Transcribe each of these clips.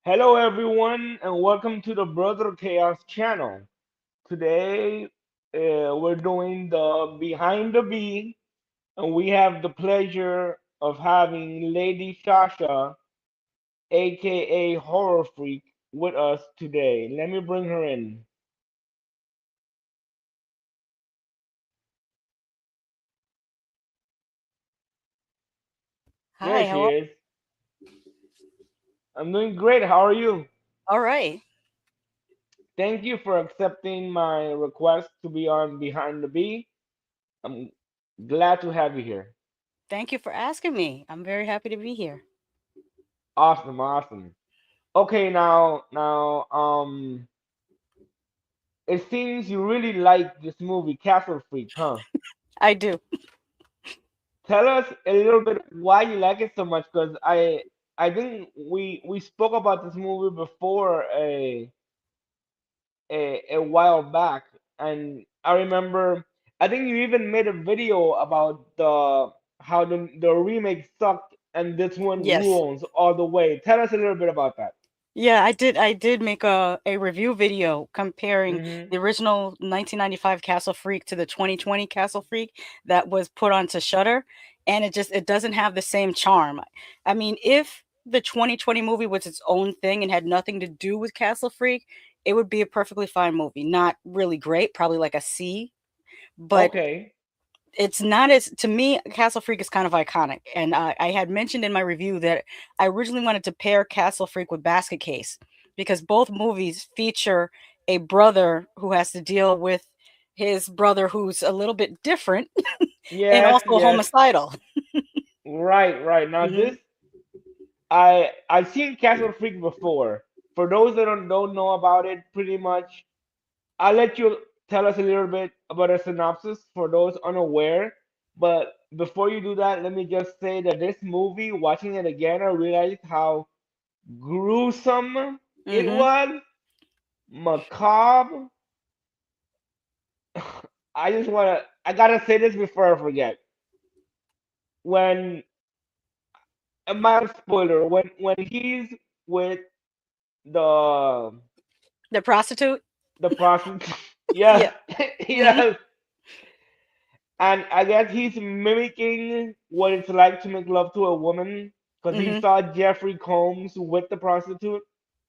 Hello, everyone, and welcome to the Brother Chaos channel. Today, we're doing the Behind the Bee, and we have the pleasure of having Lady Shasha, aka Horror Freak, with us today. Let me bring her in. There Hi, she how are is. I'm doing great. How are you? All right. Thank you for accepting my request to be on Behind the Bee. I'm glad to have you here. Thank you for asking me. I'm very happy to be here. Awesome, awesome. Okay, it seems you really like this movie, Castle Freak, huh? I do. Tell us a little bit why you like it so much, because I think we spoke about this movie before a while back, and I remember I think you even made a video about the how the remake sucked and this one Yes. rules all the way. Tell us a little bit about that. Yeah, I did make a review video comparing Mm-hmm. the original 1995 Castle Freak to the 2020 Castle Freak that was put onto Shutter, and it doesn't have the same charm. I mean, if the 2020 movie was its own thing and had nothing to do with Castle Freak, it would be a perfectly fine movie. Not really great, probably like a C, but Okay. it's not as to me, Castle Freak is kind of iconic, and I had mentioned in my review that I originally wanted to pair Castle Freak with Basket Case because both movies feature a brother who has to deal with his brother who's a little bit different and Yes, also yes. homicidal. Right, right. Now Hmm. this I've seen Castle Freak before. For those that don't know about it, pretty much, I'll let you tell us a little bit about a synopsis for those unaware. But before you do that, let me just say that this movie, watching it again, I realized how gruesome it Hmm. was, macabre. I gotta say this before I forget. When a mild spoiler, when he's with the The prostitute. the process. Yeah. Yes, Hmm. yes. And I guess he's mimicking what it's like to make love to a woman because he Hmm. saw Jeffrey Combs with the prostitute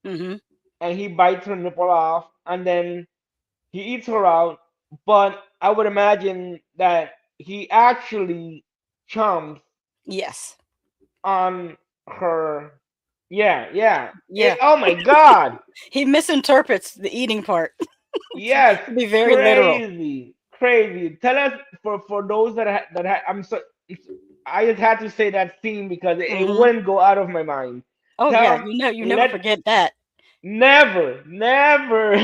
Hmm. and he bites her nipple off and then he eats her out. But I would imagine that he actually chomps Yes. on her. Yeah, yeah. Yeah. Oh my God. He misinterprets the eating part Yes, to be very literal. crazy, crazy. Tell us for those I'm so I just had to say that scene because it Hmm. wouldn't go out of my mind. Oh Tell yeah, 'em, you never let forget that. never, never.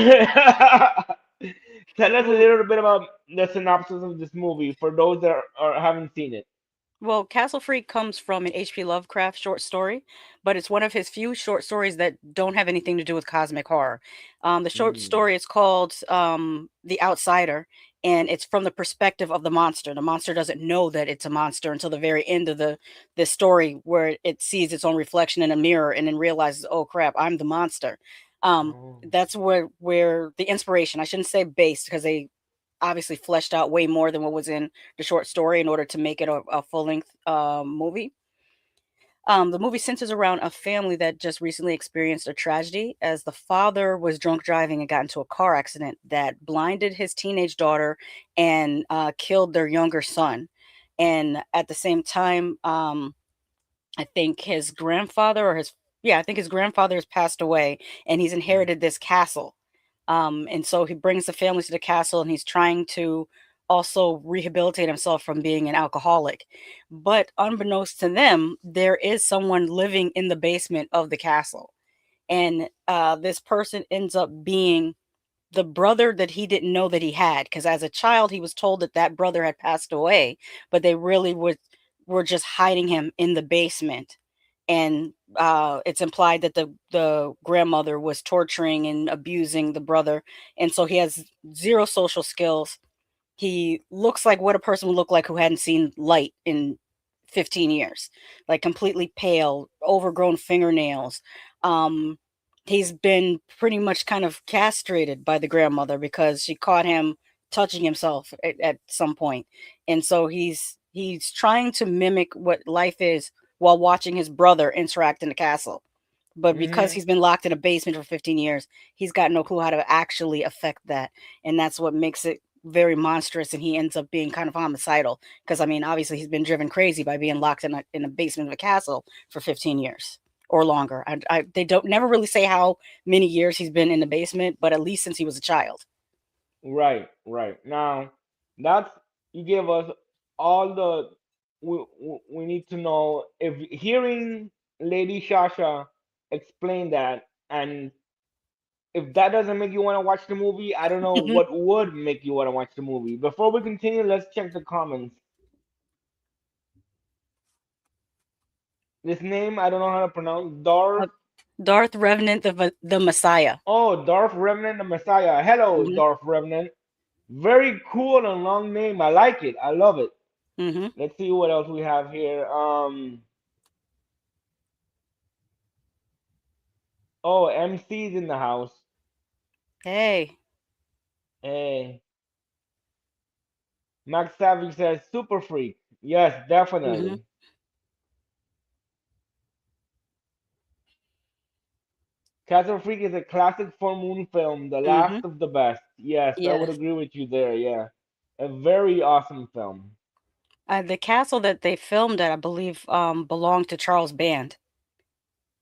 Tell us a Well, little bit about the synopsis of this movie for those that haven't seen it. Well, Castle Freak comes from an H.P. Lovecraft short story, but it's one of his few short stories that don't have anything to do with cosmic horror. The short Mm. story is called The Outsider, and it's from the perspective of the monster. The monster doesn't know that it's a monster until the very end of the story, where it sees its own reflection in a mirror and then realizes, "Oh crap, I'm the monster." Oh. That's where the inspiration. I shouldn't say based because they obviously fleshed out way more than what was in the short story in order to make it a full length movie. The movie centers around a family that just recently experienced a tragedy as the father was drunk driving and got into a car accident that blinded his teenage daughter and killed their younger son. And at the same time, I think his grandfather or his yeah, I think his grandfather has passed away and he's Mm. inherited this castle. And so he brings the family to the castle and he's trying to also rehabilitate himself from being an alcoholic. But unbeknownst to them, there is someone living in the basement of the castle. And this person ends up being the brother that he didn't know that he had, because as a child he was told that that brother had passed away, but they really were just hiding him in the basement. And it's implied that the grandmother was torturing and abusing the brother, and so he has zero social skills. He looks like what a person would look like who hadn't seen light in 15 years, like completely pale, overgrown fingernails. he's been pretty much kind of castrated by the grandmother because she caught him touching himself at some point. And so he's trying to mimic what life is while watching his brother interact in the castle. But because Hmm. he's been locked in a basement for 15 years, he's got no clue how to actually affect that. And that's what makes it very monstrous, and he ends up being kind of homicidal because I mean obviously he's been driven crazy by being locked in a basement of a castle for 15 years or longer. They don't never really say how many years he's been in the basement, but at least since he was a child. Right, right. Now, that's you give us all the we need to know. If hearing Lady Shasha explain that, and if that doesn't make you want to watch the movie, I don't know what would make you want to watch the movie. Before we continue, let's check the comments. This name I don't know how to pronounce. Uh, Darth. Darth Revenant the Messiah. Oh, Darth Revenant the Messiah. Hello, Hmm. Darth Revenant. Very cool and long name. I like it. I love it. Hmm. Let's see what else we have here. Oh, MC's in the house. Hey. Hey, Max Savage says Super Freak. Yes, Hmm. definitely. Castle Freak is a classic full moon film, the Hmm. last of the best. Yes, I would Yes. agree with you there. Yeah, a very awesome film. The castle that they filmed at, I believe, belonged to Charles Band.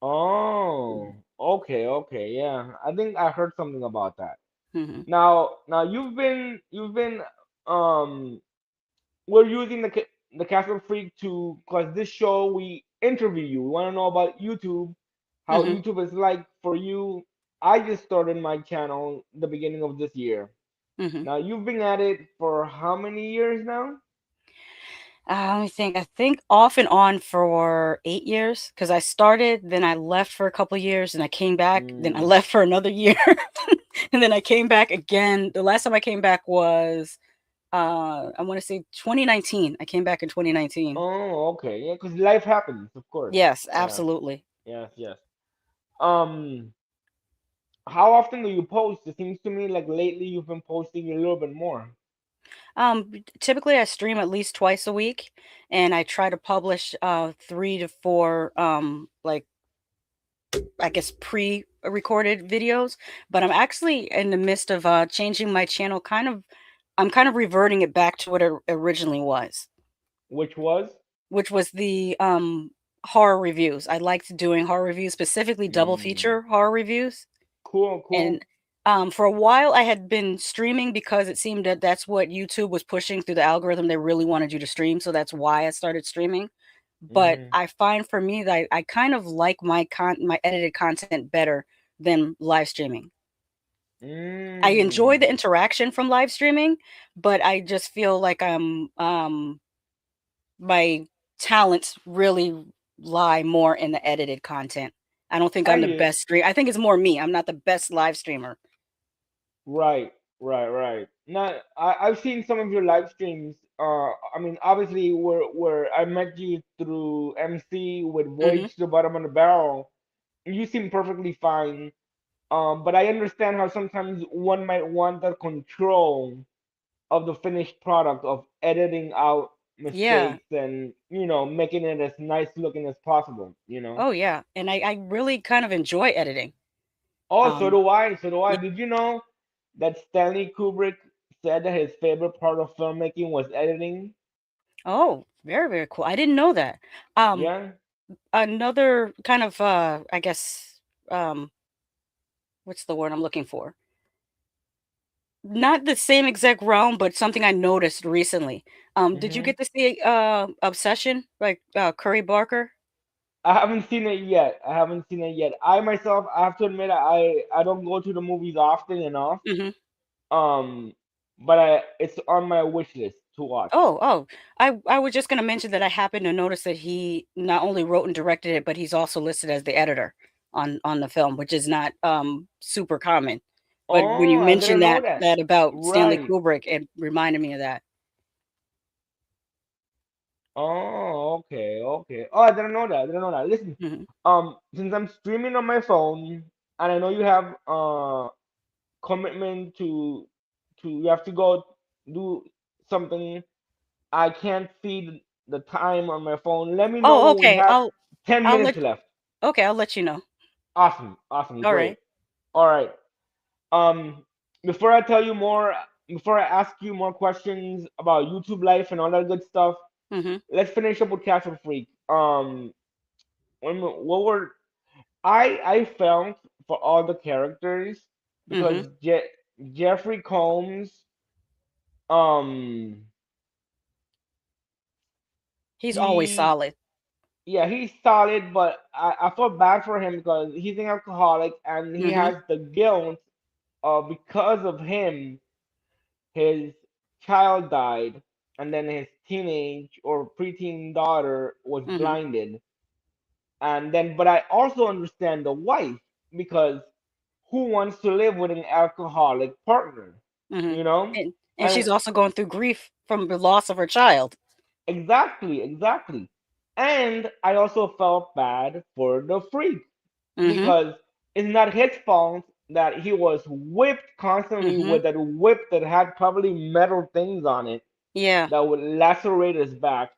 Oh, okay, okay, yeah. I think I heard something about that. Hmm. Now you've been um we're using the Castle Freak to because this show we interview you. We want to know about YouTube, how Hmm. YouTube is like for you. I just started my channel the beginning of this year. Hmm. Now you've been at it for how many years now? Let me think. I think off and on for 8 years because I started, then I left for a couple of years, and I came back, then I Mm. left for another year, and then I came back again. The last time I came back was I want to say 2019. I came back in 2019. Oh, okay, yeah, because life happens, of course. Yes, Yeah, absolutely. yes, yes. Um, how often do you post? It seems to me like lately you've been posting a little bit more. Typically I stream at least twice a week, and I try to publish 3 to 4 like I guess pre-recorded videos, but I'm actually in the midst of changing my channel I'm kind of reverting it back to what it originally was, Which was? which was the horror reviews. I liked doing horror reviews, specifically double Mm. feature horror reviews. Cool, cool. And for a while I had been streaming because it seemed that that's what YouTube was pushing through the algorithm. They really wanted you to stream, so that's why I started streaming. But Hmm. I find for me that I kind of like my edited content better than live streaming. I enjoy the Mm. interaction from live streaming, but I just feel like my talents really lie more in the edited content. I don't think I I'm the hear. best stream. I think it's more me. I'm not the best live streamer. Right, right, right. Now, I've seen some of your live streams. I mean, obviously, where I met you through MC with Mhm. Voyage to the Bottom of the Barrel. You seem perfectly fine. But I understand how sometimes one might want the control of the finished product of editing out Yeah. mistakes and making it as nice looking as possible. Oh, yeah, and I really kind of enjoy editing. Oh, so Um, do I. So do I. yeah. Did you know that Stanley Kubrick said that his favorite part of filmmaking was editing? Oh, very, very cool. I didn't know that. Um, Yeah. Another kind of, I guess, um, what's the word I'm looking for? Not the same exact realm, but something I noticed recently. Did you Hmm. get to see, Obsession, like, Curry Barker? I haven't seen it yet. I haven't seen it yet. I myself, I have to admit, I don't go to the movies often enough. Mhm. Um, but it's on my wish list to watch. Oh. I was just gonna mention that I happened to notice that he not only wrote and directed it, but he's also listed as the editor on the film, which is not, super common. But when you Oh, I didn't mentioned know that that. about Stanley Right. Kubrick, it reminded me of that. Oh, okay, okay. Oh, I didn't know that. I didn't know that. Listen, Mhm. since I'm streaming on my phone, and I know you have commitment to you have to go do something. I can't see the time on my phone. Let me know Oh, when we okay. have I'll 10 I'll minutes let left. okay, I'll let you know. Awesome, awesome, All great. right. All right. Um, before I tell you more, before I ask you more questions about YouTube life and all that good stuff, Mhm. let's finish up with Castle Freak. What were I felt for all the characters Mhm. because Jeffrey Combs, um, He's always he solid. yeah, he's solid, but I felt bad for him because he's an alcoholic and he Mhm. has the guilt of because of him, his child died, and then his teenage or preteen daughter was Mhm. blinded. And then, but I also understand the wife because who wants to live with an alcoholic partner, Mhm. you know? And And she's also going through grief from the loss of her child. exactly, exactly. And I also felt bad for the freak Mhm. because it's not his fault that he was whipped constantly Mhm. with that whip that had probably metal things on it Yeah. that would lacerate his back.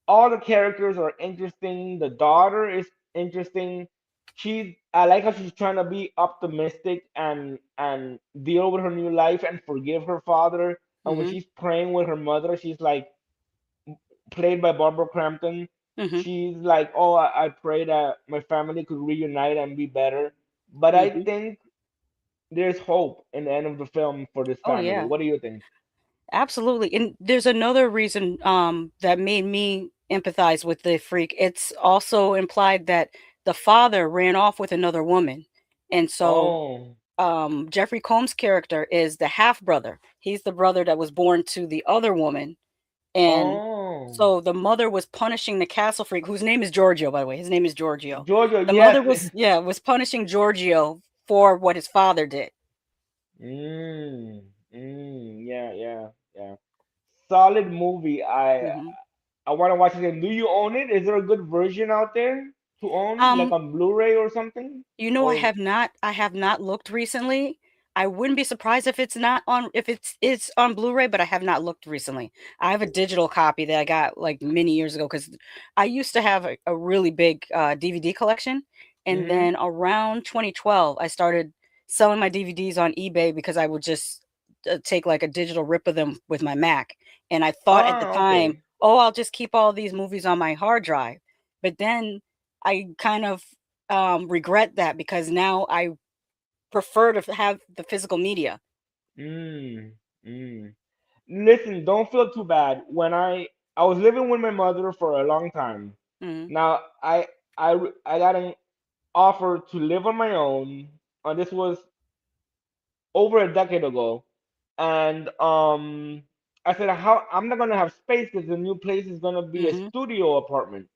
All the characters are interesting. The daughter is interesting. I like how she's trying to be optimistic and deal with her new life and forgive her father. And when Mhm. she's praying with her mother, she's like played by Barbara Crampton. Mhm. She's like, "Oh, I pray that my family could reunite and be better." But I Mhm. think there's hope in the end of the film for this Oh family. yeah. What do you think? Absolutely. And there's another reason that made me empathize with the freak. It's also implied that the father ran off with another woman. And so Oh, Jeffrey Combs' character is the half brother. He's the brother that was born to the other woman. And oh, so the mother was punishing the castle freak, whose name is Giorgio, by the way. His name is Giorgio. Giorgio, The mother yes. was, yeah, was punishing Giorgio for what his father did. Yeah, yeah, yeah. Solid movie. Hmm. I want to watch it again. Do you own it? Is there a good version out there to own, like Um, on Blu-ray or something? You know, Or I have not looked recently. I wouldn't be surprised if it's not on if it's on Blu-ray, but I have not looked recently. I have a digital copy that I got like many years ago because I used to have a really big DVD collection, and mm-hmm. then around 2012, I started selling my DVDs on eBay because I would just take like a digital rip of them with my Mac, and I thought at the Ah, time, okay. oh, I'll just keep all these movies on my hard drive, but then I kind of regret that because now I prefer to have the physical media. Mm, mm. Listen, don't feel too bad. I was living with my mother for a long time. Mhm, Now I got an offer to live on my own. This was over a decade ago, and I said, "How I'm not gonna have space because the new place is gonna be a mhm, studio apartment."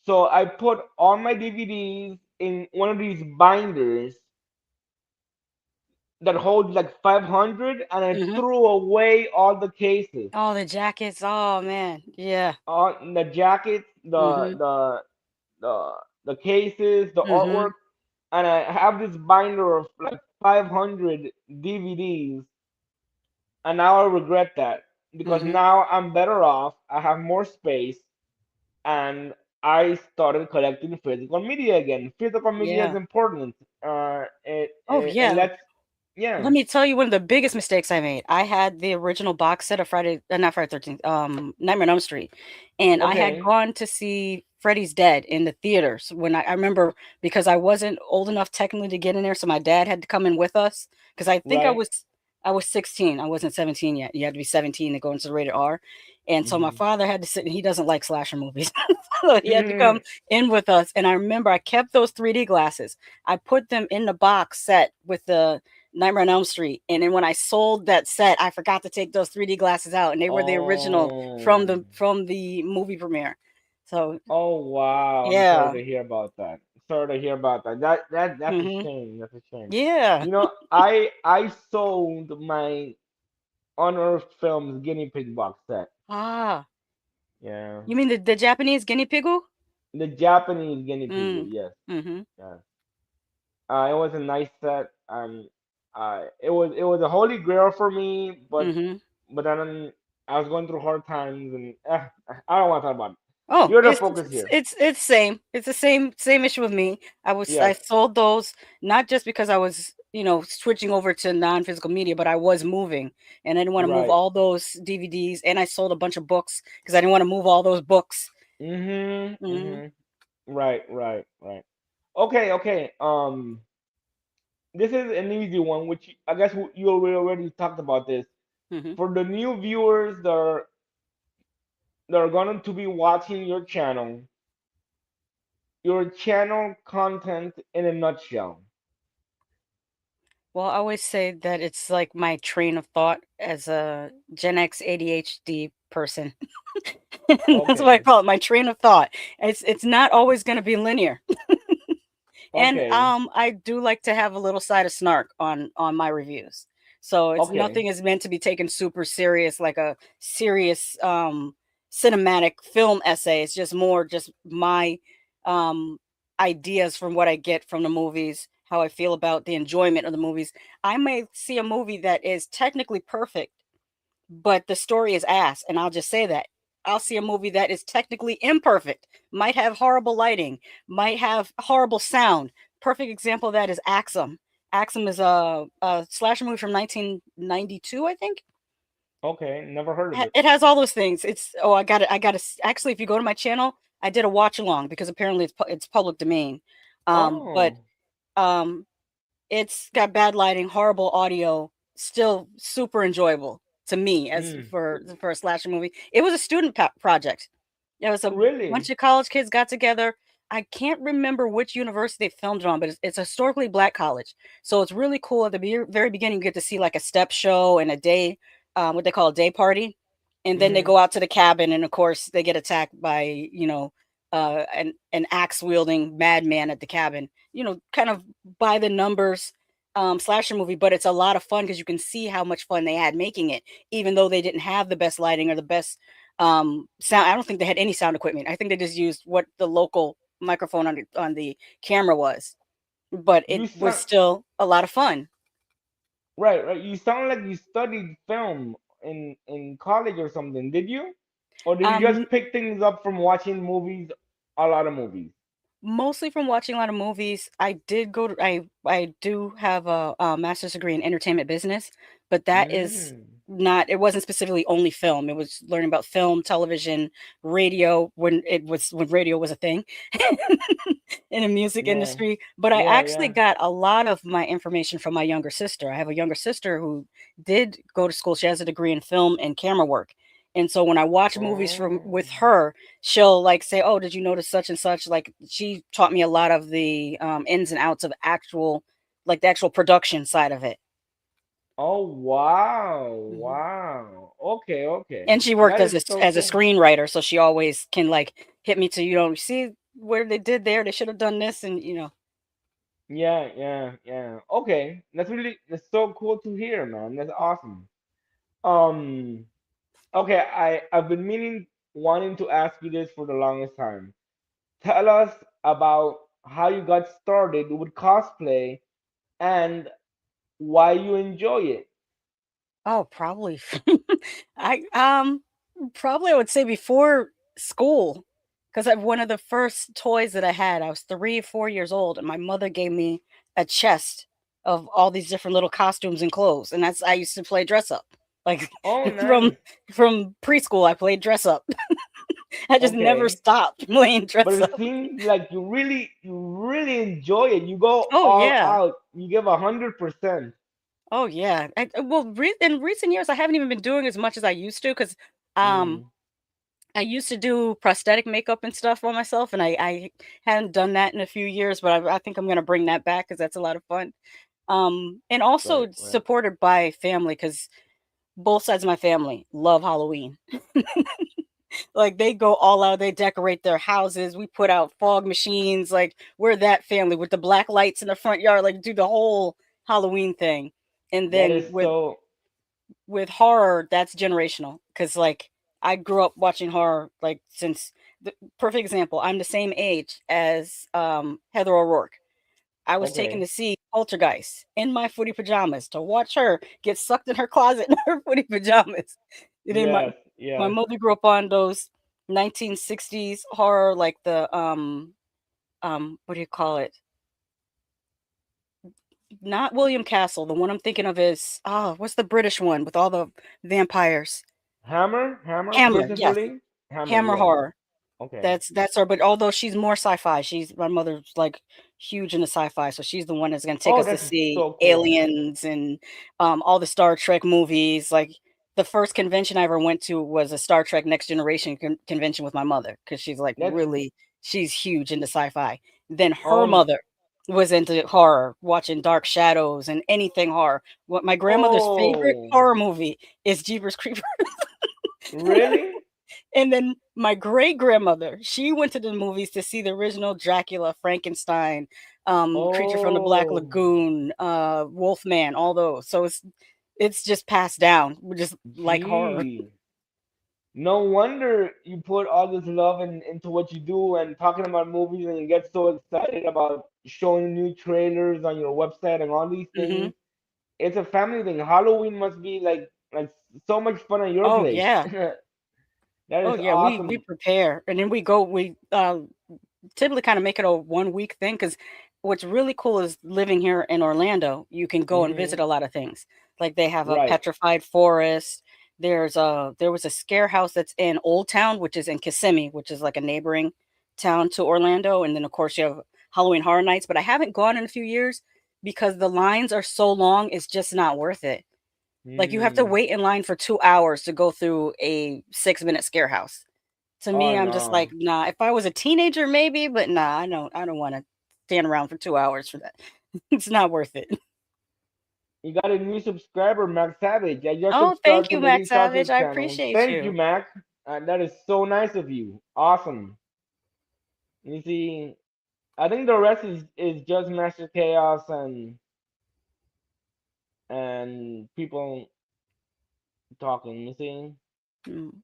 So I put all my DVDs in one of these binders that hold like 500, and I mhm. threw away all the cases, Oh, the jackets. Oh man. Yeah. all the jackets, Mhm, the the cases, the artwork, mhm, and I have this binder of like 500 DVDs. And now I regret that because mhm. now I'm better off. I have more space, and I started collecting physical media again. Physical media is Yeah. important. Oh It yeah. lets, Let yeah. me tell you one of the biggest mistakes I made. I had the original box set of not Friday 13th, Nightmare on Elm Street. And I had Okay, gone to see Freddy's Dead in the theaters when I remember because I wasn't old enough technically to get in there. So my dad had to come in with us because I think right. I was 16. I wasn't 17 yet. You had to be 17 to go into the rated R. And so my Hmm. father had to sit and he doesn't like slasher movies. So he had to come in with us. And I remember I kept those 3D glasses. I put them in the box set with the Nightmare on Elm Street. And then when I sold that set, I forgot to take those 3D glasses out, and they were the original Oh, from the movie premiere. So oh wow. I'm sorry yeah, to hear about that. Sorry to hear about that. That's a hmm, shame. That's a shame. yeah. You know, I sold my Unearthed Films guinea pig box set. Ah, Yeah. you mean the Japanese guinea pig? The Japanese guinea pig, Mm, yes. mm-hmm. Yeah. It was a nice set, and it was a holy grail for me. Hmm. But then I was going through hard times, and I don't want to talk about it. Oh, You're the it's focus it's here. it's it's same. It's the same issue with me. I Yes, sold those not just because I was, switching over to non-physical media, but I was moving and I didn't want to move right. all those DVDs, and I sold a bunch of books because I didn't want to move all those books. Mhm. Hmm. Mhm. Right. Right. Right. Okay. Okay. This is an easy one, which I guess you already talked about this. Hmm. For the new viewers that are going to be watching your channel content in a nutshell. Well, I always say that it's like my train of thought as a Gen X ADHD person. That's what I Okay. call it, my train of thought. It's not always going to be linear. And Okay. I do like to have a little side of snark on my reviews. So it's Okay. nothing is meant to be taken super serious like a serious cinematic film essay. It's just more just my um ideas from what I get from the movies, how I feel about the enjoyment of the movies. I may see a movie that is technically perfect, but the story is ass, and I'll just say that. I'll see a movie that is technically imperfect, might have horrible lighting, might have horrible sound. Perfect example of that is Axum. Axum is a slasher movie from 1992, I think. Okay. Never heard of it. It has all those things. It's oh, I got it. I got to actually. If you go to my channel, I did a watch along because apparently it's public domain. But Oh. um, it's got bad lighting, horrible audio, still super enjoyable to me as Mm. for a slasher movie. It was a student project. It was a bunch Really? of college kids got together. I can't remember which university they filmed it on, but it's a historically black college. So it's really cool. At the very beginning, you get to see like a step show and a day, what they call a day party. And then they Mhm. go out to the cabin, and of course, they get attacked by, an axe wielding madman at the cabin. Kind of by the numbers slasher movie, but it's a lot of fun because you can see how much fun they had making it, even though they didn't have the best lighting or the best sound. I don't think they had any sound equipment. I think they just used what the local microphone on the camera was, but it You was sound still a lot of fun. right, right. You sound like you studied film in college or something. Did you? Or did you Um, just pick things up from watching movies, a lot of movies? Mostly from watching a lot of movies. I did go to I do have a master's degree in entertainment business, but that is Mm. not it wasn't specifically only film. It was learning about film, television, radio when radio was a thing in the music Yeah. industry. But I Yeah, actually yeah. got a lot of my information from my younger sister. I have a younger sister who did go to school. She has a degree in film and camera work. And so when I watch movies from Oh. with her, she'll like say, "Oh, did you notice such and such?" Like she taught me a lot of the ins and outs of like the actual production side of it. Oh, wow. Mhm. Wow. Okay, okay. And she worked That as is a so as a cool. screenwriter, so she always can like hit me to, see where they did there. They should have done this, and. Yeah, yeah, yeah. Okay. That's so cool to hear, man. That's awesome. Um, okay, I've been wanting to ask you this for the longest time. Tell us about how you got started with cosplay and why you enjoy it. Oh, probably. I probably I would say before school, because one of the first toys that I had, I was 3 or 4 years old, and my mother gave me a chest of all these different little costumes and clothes, and that's I used to play dress up. Like Oh, from nice. from preschool, I played dress up. I just never Okay. stopped playing But dress it up. seems like you really enjoy it. You go Oh all yeah. out. You give 100%. Oh yeah. Well, in recent years, I haven't even been doing as much as I used to because um Mm, I used to do prosthetic makeup and stuff on myself, and I hadn't done that in a few years, but I think I'm gonna bring that back because that's a lot of fun. And also right, it's right. supported by family because both sides of my family love Halloween. Like they go all out, they decorate their houses. We put out fog machines. Like we're that family with the black lights in the front yard. Like do the whole Halloween thing. And That is then so. with horror, that's generational because like I grew up watching horror like since the perfect example. I'm the same age as Heather O'Rourke. I was taken Okay. to see Poltergeist in my footy pajamas to watch her get sucked in her closet in her footy pajamas. And then Yes, my yes. mother grew up on those 1960s horror, like the what do you call it? Not William Castle. The one I'm thinking of is what's the British one with all the vampires? Hammer, Hammer, yes, principally. Hammer, Hammer yes. horror. Okay. That's her, but although she's more sci-fi, she's my mother's like huge into sci-fi, so she's the one that's gonna take Oh, us to that's see so cool. Aliens and all the Star Trek movies. Like the first convention I ever went to was a Star Trek Next Generation convention with my mother because she's like That's she's huge into sci-fi. Then her um. mother was into horror, watching Dark Shadows and anything horror. What my grandmother's favorite Oh, horror movie is Jeepers Creepers. really? And then my great grandmother, she went to the movies to see the original Dracula, Frankenstein, Creature from the Black Oh, Lagoon, Wolfman, all those. So it's just passed down. We just like horror. gee. No wonder you put all this love into what you do and talking about movies and you get so excited about showing new trailers on your website and all these Hmm. things. It's a family thing. Halloween must be like so much fun at your Oh place. yeah. That Oh is yeah. We awesome. prepare and then we go. We typically kind of make it a 1 week thing because what's really cool is living here in Orlando, you can go and visit Hmm. a lot of things. Like they have a Right. petrified forest. There was a scare house that's in Old Town, which is in Kissimmee, which is like a neighboring town to Orlando. And then of course you have Halloween Horror Nights, but I haven't gone in a few years because the lines are so long, it's just not worth it. Like you have to Mm. wait in line for 2 hours to go through a 6 minute scare house. To Oh me, I'm just like, no. nah. If I was a teenager, maybe, but nah, I don't want to stand around for 2 hours for that. It's not worth it. You got a new subscriber, Mac Savage. I just Oh, thank subscribed to you, Max Melissa Savage. Sausage I channel. appreciate Thank you, you. Mac. That is so nice of you. Awesome. You see, I think the rest is just Master Chaos and people talking. You see, Mm.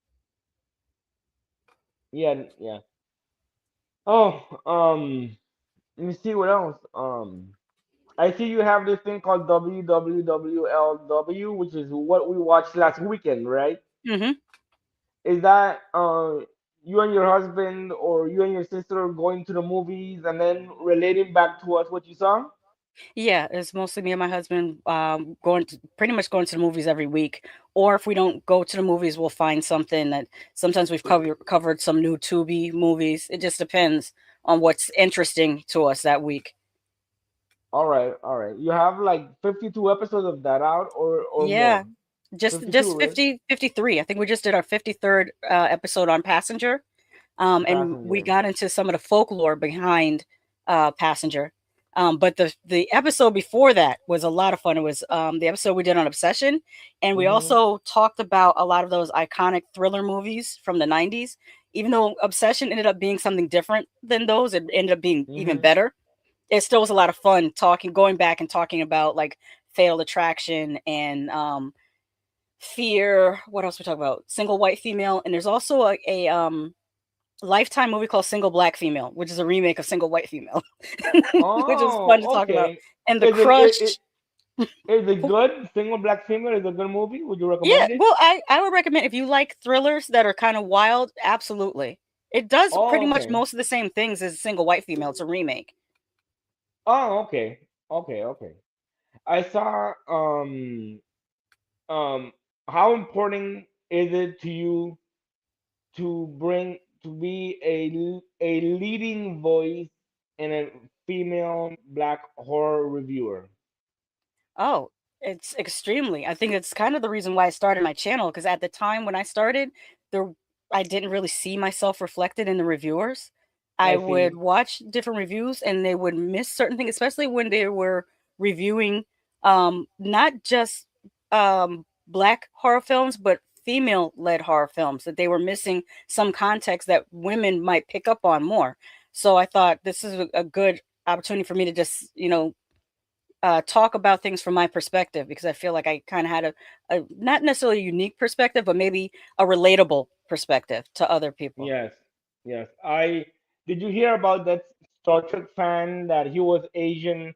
yeah, yeah. Oh, let me see what else. I see you have this thing called WWWLW, which is what we watched last weekend, right? Hmm. Is that you and your husband or you and your sister going to the movies and then relating back to us what you saw? Yeah, it's mostly me and my husband going to pretty much going to the movies every week. Or if we don't go to the movies, we'll find something that sometimes we've covered some new Tubi movies. It just depends on what's interesting to us that week. All right, all right. You have like 52 episodes of that out or Yeah, more? just 52, right? 50 53. I think we just did our 53rd episode on Passenger. And we Passenger. got into some of the folklore behind Passenger. But the episode before that was a lot of fun. It was the episode we did on Obsession, and we Mhm. also talked about a lot of those iconic thriller movies from the 90s. Even though Obsession ended up being something different than those, it ended up being even Mhm. better. It still was a lot of fun going back and talking about like Fatal Attraction and Fear. What else we talk about? Single White Female, and there's also a Lifetime movie called Single Black Female, which is a remake of Single White Female, which is fun to Oh, talk about. okay. And The Is it Crush. is it good? Single Black Female is a good movie. Would you Yeah, recommend it? well, I would recommend if you like thrillers that are kind of wild, absolutely. It does pretty Oh, much okay. most of the same things as Single White Female. It's a remake. Oh, okay. Okay, okay. I saw um how important is it to you to be a leading voice in a female black horror reviewer? Oh, it's extremely. I think it's kind of the reason why I started my channel because at the time when I started, there I didn't really see myself reflected in the reviewers. I I would see. watch different reviews and they would miss certain things, especially when they were reviewing not just black horror films, but female led horror films that they were missing some context that women might pick up on more. So I thought this is a good opportunity for me to just, talk about things from my perspective because I feel like I kind of had a not necessarily a unique perspective, but maybe a relatable perspective to other people. Yes. Yes. I did you hear about that Star Trek fan that he was Asian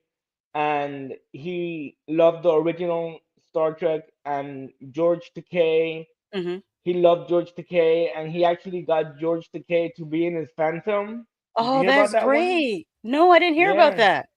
and he loved the original Star Trek and George Takei. Hmm. He loved George Takei and he actually got George Takei to be in his fan film. Did you Oh, hear about that's that one? great. No, I didn't hear about Yeah, that.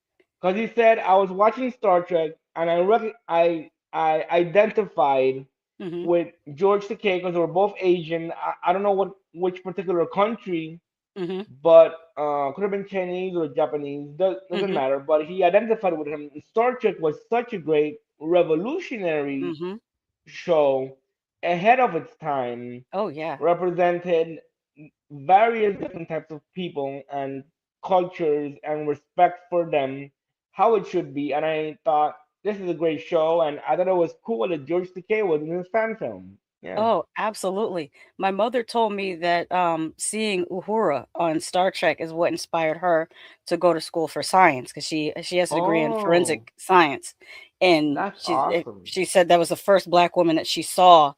because he said I was watching Star Trek and I identified Hmm. with George Takei because they were both Asian. I don't know which particular country, Hmm. but could have been Chinese or Japanese. Doesn't Hmm. matter. But he identified with him. Star Trek was such a great revolutionary Hmm. show ahead of its time, Oh yeah. represented various different types of people and cultures and respect for them, how it should be. And I thought this is a great show, and I thought it was cool that George Takei was in his fan film. Yeah. Oh, absolutely. My mother told me that seeing Uhura on Star Trek is what inspired her to go to school for science because she has a degree in Oh, forensic science, and that's awesome. she said that was the first black woman that she saw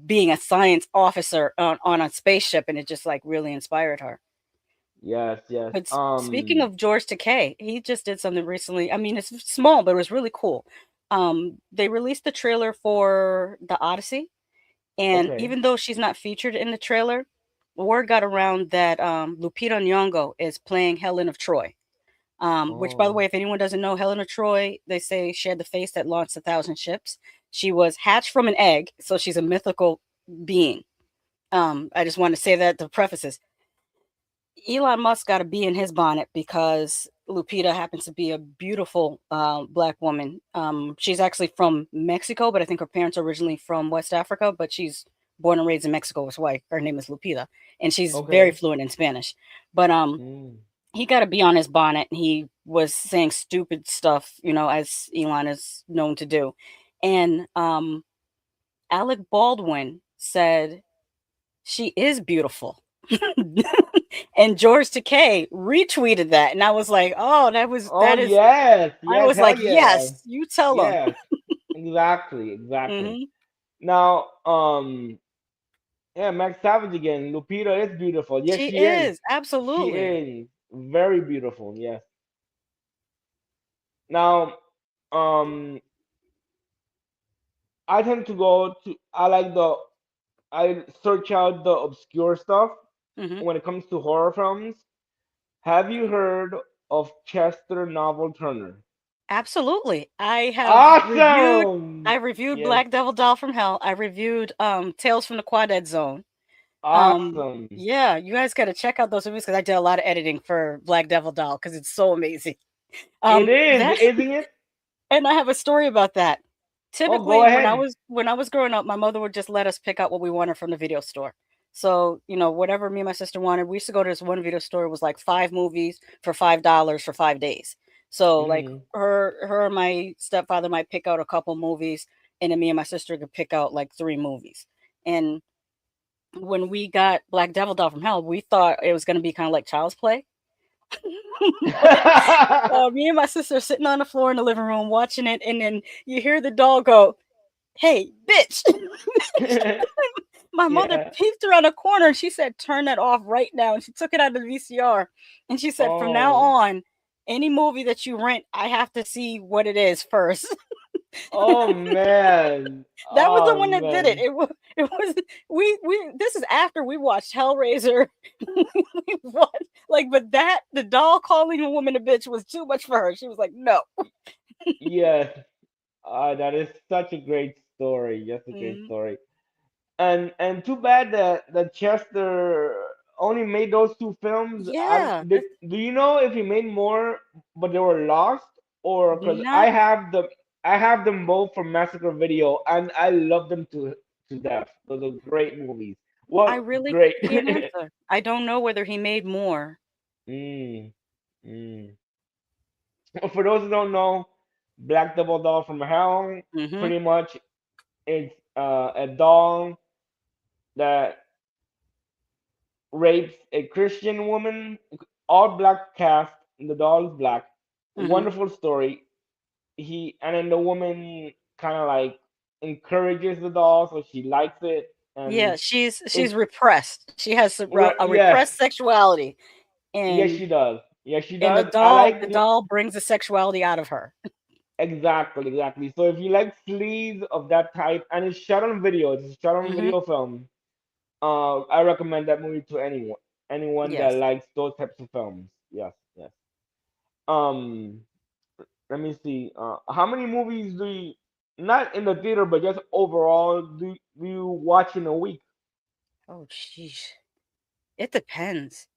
being a science officer on a spaceship, and it just like really inspired her. Yes, yes. But speaking of George Takei, he just did something recently. I mean, it's small, but it was really cool. They released the trailer for the Odyssey, and Okay. even though she's not featured in the trailer, word got around that Lupita Nyong'o is playing Helen of Troy. Which, by the Oh, way, if anyone doesn't know, Helen of Troy, they say she had the face that launched 1,000 ships. She was hatched from an egg, so she's a mythical being. I just want to say that to preface this. Elon Musk got a bee in his bonnet because Lupita happens to be a beautiful black woman. She's actually from Mexico, but I think her parents are originally from West Africa, but she's born and raised in Mexico. That's why her name is Lupita. And she's very okay. fluent in Spanish. But Mm. he got a bee on his bonnet. And he was saying stupid stuff, as Elon is known to do. And Alec Baldwin said she is beautiful. And George Takei retweeted that, and I was like, "Oh, Oh that is." yes, I yes, was hell like, yeah, "Yes, you tell him." yes, exactly, exactly. Hmm. Now, yeah, Max Savage again. Lupita is beautiful. Yes, She she is. is She absolutely. is very beautiful. Yes. Now, um, I tend to go to. I search out the obscure stuff Hmm. when it comes to horror films. Have you heard of Chester Novel Turner? Absolutely. Awesome. I reviewed Yes. Black Devil Doll from Hell. I reviewed Tales from the Quaded Zone. Awesome. Yeah, you guys got to check out those movies because I did a lot of editing for Black Devil Doll because it's so amazing. It is, That isn't it? And I have a story about that. Oh, go Typically, ahead. when I was growing up, my mother would just let us pick out what we wanted from the video store. So, whatever me and my sister wanted, we used to go to this one video store. It was like 5 movies for $5 for 5 days. So, like Hmm. her and my stepfather might pick out a couple movies, and then me and my sister could pick out like 3 movies. And when we got Black Devil Doll from Hell, we thought it was going to be kind of like Child's Play. But me and my sister are sitting on the floor in the living room watching it, and then you hear the doll go, "Hey, bitch." My mother Yeah. peeked around a corner and she said, "Turn that off right now." And she took it out of the VCR and she said, "From now Oh. on, any movie that you rent, I have to see what it is first." Oh man. That was the Oh one that did it. man. It was we this is after we watched Hellraiser. We watched, like, but the doll calling a woman a bitch was too much for her. She was like, "No." Yes. That is such a great story. Yes, a great Mhm. story. And too bad that Chester only made those two films. Yeah, Do you know if he made more, but they were lost, or because not I have them both from Massacre Video, and I love them to death. Those are great movies. I Well, really great. can't answer. I don't know whether he made more. mm, mm. For those who don't know, Black Double Doll from Hell, Mhm. pretty much it's a doll that rapes a Christian woman, all black cast. The doll is black. Mhm. Wonderful story. And then the woman kind of like encourages the doll, so she likes it, Yeah, and she's it's repressed. She has a yes, repressed sexuality, yes and she does. Yeah, she And does. I like the doll brings the sexuality out of her. exactly, exactly. So if you like sleaze of that type, and it's shot on video, it's a shot on Hmm. video film. I recommend that movie to anyone that Yes. likes those types of films. Yes, yes. Um, let me see. How many movies do you, not in the theater, but just overall, do you watch in a week? Oh, sheesh. It depends.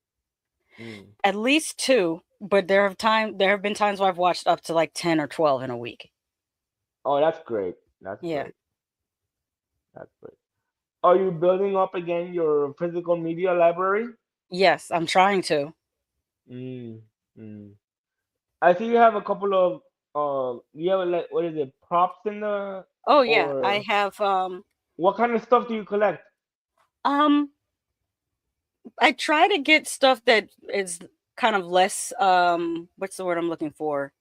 Mm. At least two, but there have been times where I've watched up to like 10 or 12 in a week. Oh, that's great. That's Yeah. great. That's great. Are you building up again your physical media library? Yes, I'm trying to. Mm. Mm. I see you have a couple of you have like what is it, props in the Oh yeah, I or have what kind of stuff do you collect? um I try to get stuff that is kind of less what's the word I'm looking for?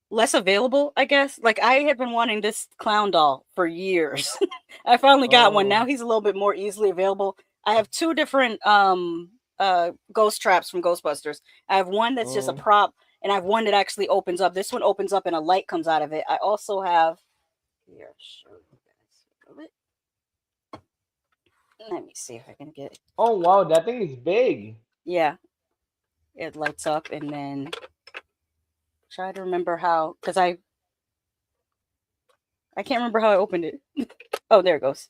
Less available, I guess. Like I had been wanting this clown doll for years. I finally got one. Now Oh, he's a little bit more easily available. I have two different ghost traps from Ghostbusters. I have one that's just a oh, prop and I have one that actually opens up. This one opens up and a light comes out of it. I also have here, show you guys. Let me see if I can get it. oh wow, that thing is big. Yeah, it lights up and then try to remember how because I can't remember how I opened it. Oh, there it goes.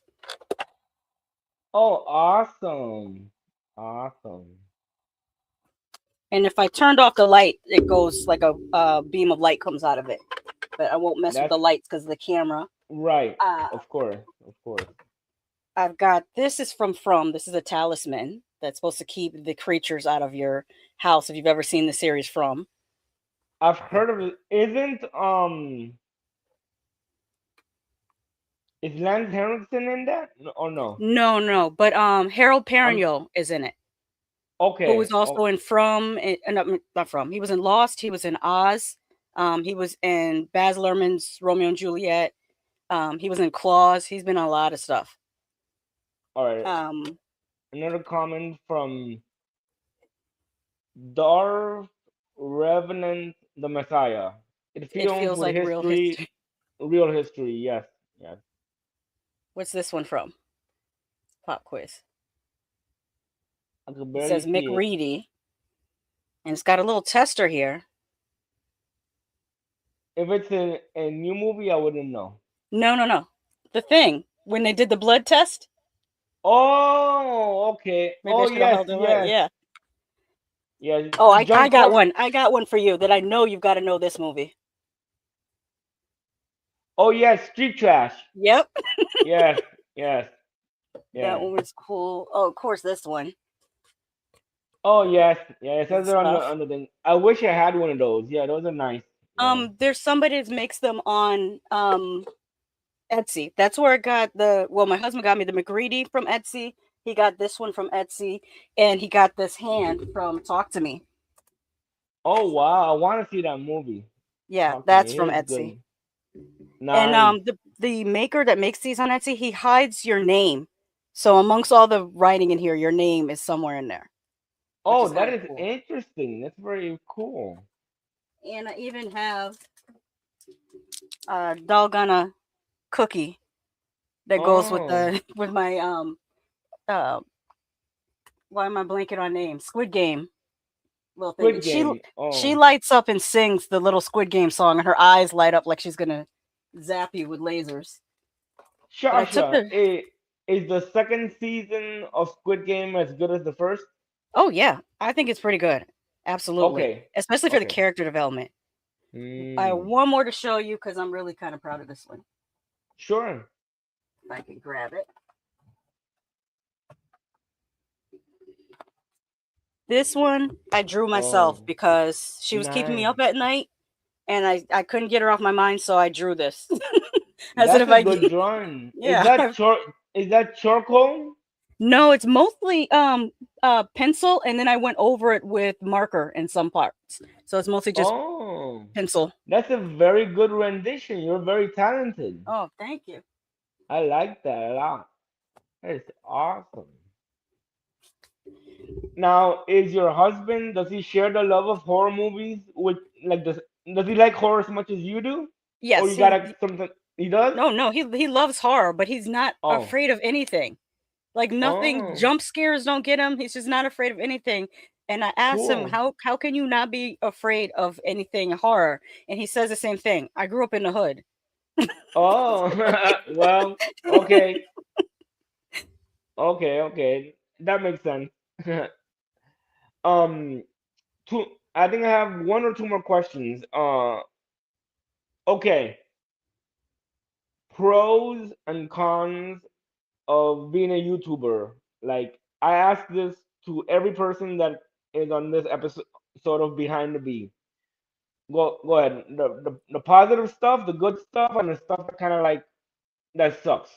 Oh, awesome, awesome. And if I turned off the light, it goes like a beam of light comes out of it. But I won't mess with the That's lights because of the camera. right. Uh, Of course, of course. I've got this is from. This is a talisman that's supposed to keep the creatures out of your house. If you've ever seen the series From, I've heard of it. Isn't is Lance Henriksen in that? Or no? no, no, but Harold I'm Perrineau is in it, who was okay. also Oh, in From. Not From. He was in Lost. He was in Oz. He was in Baz Luhrmann's Romeo and Juliet. He was in Claws. He's been on a lot of stuff. all right. Um, Another comment from Darth Revenant the Messiah. It it films feels with like real history, history. real history. Yes, yes. What's this one from? Pop quiz. I could It barely says see it. McReady, and it's got a little tester here. If it's a new movie, I wouldn't know. No, no, no. The thing when they did the blood test. Oh, okay. Maybe I Oh, should have yes, held it right. yes, Yeah. yes. Oh, I John got Cook. one. I got one for you that I know you've got to know this movie. Oh, yes, Street Trash. Yep. Yes, yes, That yes. one was cool. Oh, of course, this one. Oh, yes, yeah. It Good says it on the stuff. thing. I wish I had one of those. Yeah, those are nice. Yeah. There's somebody that makes them on Etsy. That's where I got the. Well, my husband got me the McGreedy from Etsy. He got this one from Etsy, and he got this hand from Talk to Me. Oh wow, I want to see that movie. Yeah, Talk to that's me. It from looks Etsy. good. And Nice. the maker that makes these on Etsy, he hides your name. So amongst all the writing in here, your name is somewhere in there, which Oh, is that kind of is cool. interesting. That's very cool. And I even have a doggone cookie that goes with Oh, the with my uh why am I blanking on name? Squid Game little thing. Squid Game. She Oh, lights up and sings the little Squid Game song, and her eyes light up like she's gonna zap you with lasers. But I took Shasha, the is the second season of Squid Game as good as the first? oh yeah, I think it's pretty good. Absolutely, Okay, especially for the okay. character development. I have Hmm. one more to show you because I'm really kind of proud of this one. Sure. If I can grab it. This one I drew myself Oh, because she was keeping me nice. up at night and I couldn't get her off my mind, so I drew this. I said That's if a I good drawing. Is yeah. that Is that charcoal? No, it's mostly pencil and then I went over it with marker in some parts. So it's mostly just Oh, pencil. that's a very good rendition. You're very talented. Oh, thank you. I like that a lot. That is awesome. Now, is your husband, does he share the love of horror movies with, like, does he like horror as much as you do? Or Yes, you gotta something he does? no, no, he loves horror, but he's not Oh. afraid of anything. Like, nothing, Oh, jump scares don't get him. He's just not afraid of anything. And I asked him, cool. "How can you not be afraid of anything horror?" And he says the same thing. I grew up in the hood. Oh, well, okay. Okay, okay. That makes sense. Um, two, I think I have one or two more questions. Okay. Pros and cons of being a YouTuber. Like, I ask this to every person that is on this episode, sort of behind the bee. Go ahead. The positive stuff, the good stuff, and the stuff that kind of like that sucks.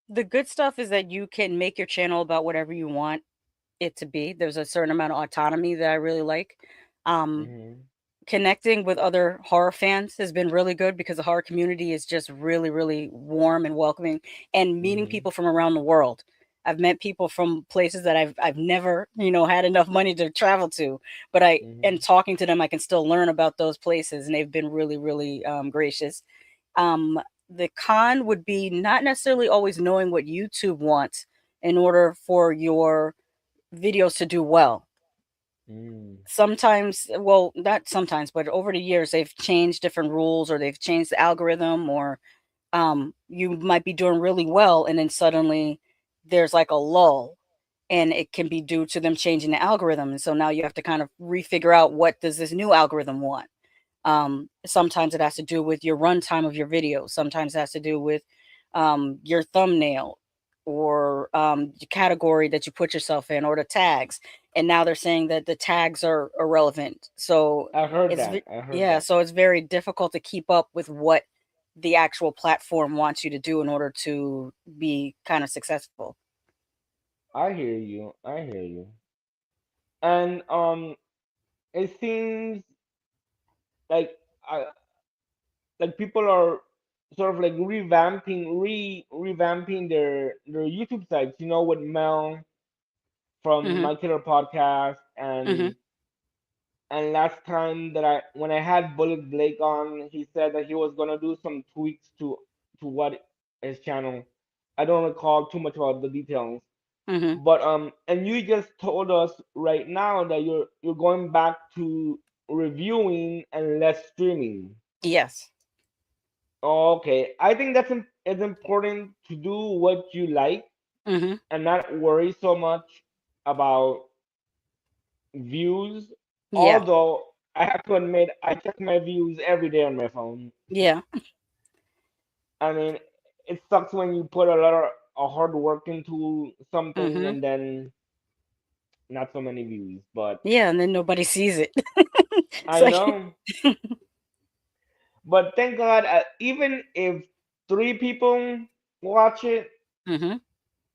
The good stuff is that you can make your channel about whatever you want it to be. There's a certain amount of autonomy that I really like. Um, Hmm. Connecting with other horror fans has been really good because the horror community is just really, really warm and welcoming, and meeting Hmm. people from around the world. I've met people from places that I've never, had enough money to travel to, but I and Hmm. talking to them, I can still learn about those places, and they've been really, really gracious. Um, the con would be not necessarily always knowing what YouTube wants in order for your videos to do well. Mm. Sometimes, well, not sometimes, but over the years, they've changed different rules or they've changed the algorithm, or you might be doing really well and then suddenly there's like a lull, and it can be due to them changing the algorithm. And so now you have to kind of refigure out, what does this new algorithm want? Sometimes it has to do with your runtime of your video. Sometimes it has to do with your thumbnail, or the category that you put yourself in, or the tags. And now they're saying that the tags are irrelevant. So I heard it's that. I heard yeah, that. so it's very difficult to keep up with what the actual platform wants you to do in order to be kind of successful. I hear you. I hear you. And it seems like I like people are sort of like revamping their YouTube sites. You know, with Mel from Mhm. My Killer Podcast, Mhm. and last time that when I had Bullet Blake on, he said that he was gonna do some tweaks to what his channel. I don't recall too much about the details. Mhm. But and you just told us right now that you're going back to reviewing and less streaming. Yes. Okay, I think it's important to do what you like Mhm. and not worry so much about views. Yeah. Although I have to admit, I check my views every day on my phone. Yeah. I mean, it sucks when you put a lot of hard work into something Mhm. and then not so many views. But Yeah, and then nobody sees it. It's I like know. But thank God, even if three people watch it, mhm.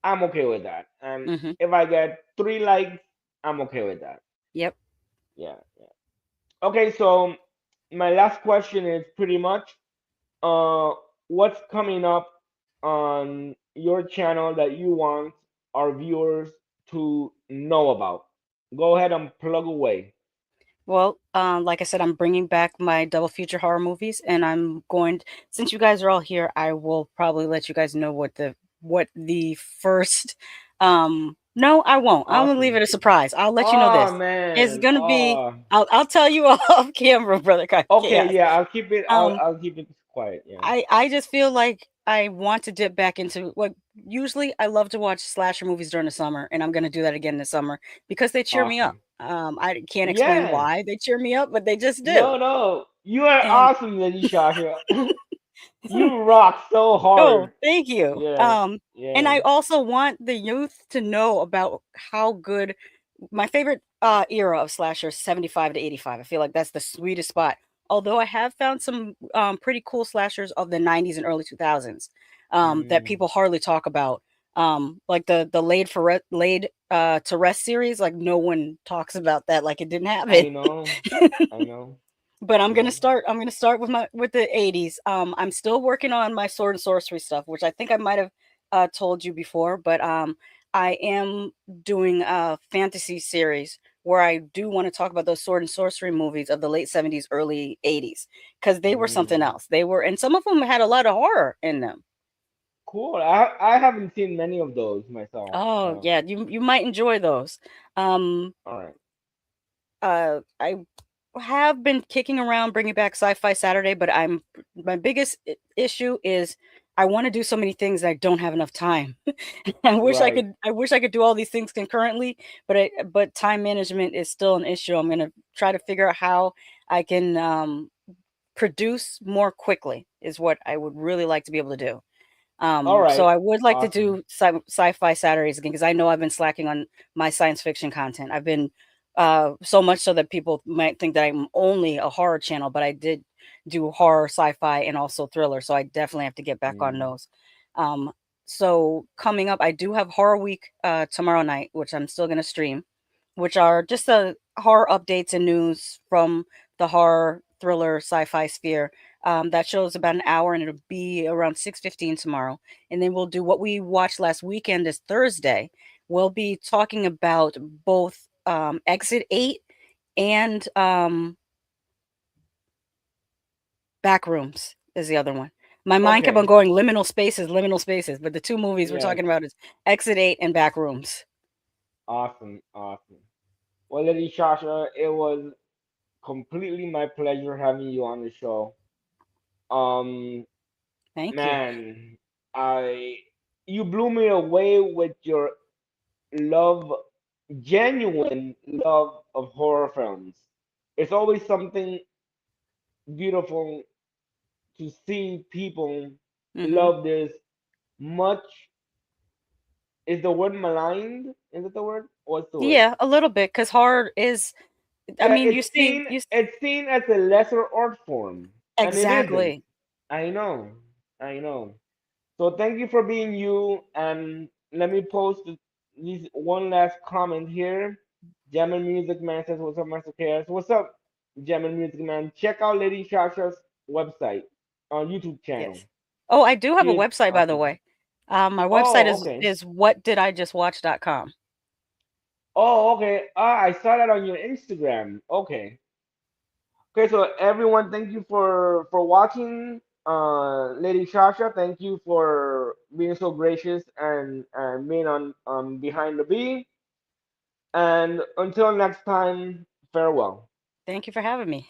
I'm okay with that. And Mhm. if I get three likes, I'm okay with that. Yep. Yeah, yeah. Okay, so my last question is pretty much, uh, what's coming up on your channel that you want our viewers to know about? Go ahead and plug away. Well, like I said, I'm bringing back my double feature horror movies, and I'm going. Since you guys are all here, I will probably let you guys know what the first. No, I won't. I'm gonna leave Awesome. it a surprise. I'll let you know Oh this. It's man. gonna be. Oh. I'll tell you off camera, brother. Okay, Chaos. yeah, I'll keep it. I'll Um, I'll keep it quiet. Yeah. I just feel like I want to dip back into what usually I love to watch slasher movies during the summer, and I'm gonna do that again this summer because they cheer me up. Awesome. I can't explain Yeah. why they cheer me up, but they just do. No, no. You are And awesome, Lady Shasha. You rock so oh, hard. thank you. Yeah. And Yeah. I also want the youth to know about how good my favorite era of slasher is 75 to 85. I feel like that's the sweetest spot. Although I have found some pretty cool slashers of the 90s and early 2000s that Mm, people hardly talk about. Like the laid to rest series, like no one talks about that, like it didn't happen. I know. I know. But Yeah. I'm gonna start with the 80s. I'm still working on my sword and sorcery stuff, which I think I might have told you before, but I am doing a fantasy series where I do want to talk about those sword and sorcery movies of the late 70s, early 80s, because they were something Mm. else. They were, and some of them had a lot of horror in them. Cool. I haven't seen many of those myself. Oh Yeah. yeah, you might enjoy those. Um, All right. I have been kicking around bringing back Sci-Fi Saturday, but my biggest issue is I want to do so many things that I don't have enough time. Right. I wish I could do all these things concurrently, but time management is still an issue. I'm gonna try to figure out how I can produce more quickly is what I would really like to be able to do. All So right. I would like to Awesome. do sci-fi Saturdays again because I know I've been slacking on my science fiction content. I've been so much so that people might think that I'm only a horror channel, but I did do horror, sci-fi, and also thriller. So I definitely have to get back on Mm. those. Um, so coming up, I do have Horror Week tomorrow night, which I'm still gonna stream, which are just the horror updates and news from the horror, thriller, sci-fi sphere. That show's about an hour, and it'll be around 6:15 tomorrow. And then we'll do what we watched last weekend is Thursday. We'll be talking about both Exit 8 and Backrooms is the other one. My mind kept on Okay. going liminal spaces, but the two movies we're Yes. talking about is Exit 8 and Backrooms. Awesome. Awesome. Well, Lady Shasha, it was completely my pleasure having you on the show. Um, Thank you. man, I you blew me away with your love, genuine love of horror films. It's always something beautiful to see people Hmm. love this much. Is the word maligned? Is it the word? What's the word? Yeah, a little bit because horror is. I mean, It's it's seen as a lesser art form, and it isn't. exactly. I know, I know. So thank you for being you, and let me post this one last comment here. German Music Man says, "What's up, Master Chaos? What's up, German Music Man? Check out Lady Shasha's website on YouTube channel. Yes. Oh, I do have She a is website, by the awesome. way. My website Oh, okay. is whatdidijustwatch.com. Oh, okay. Ah, I saw that on your Instagram. Okay. Okay, so everyone, thank you for watching. Lady Shasha, thank you for being so gracious and being on behind the B. And until next time, farewell. Thank you for having me.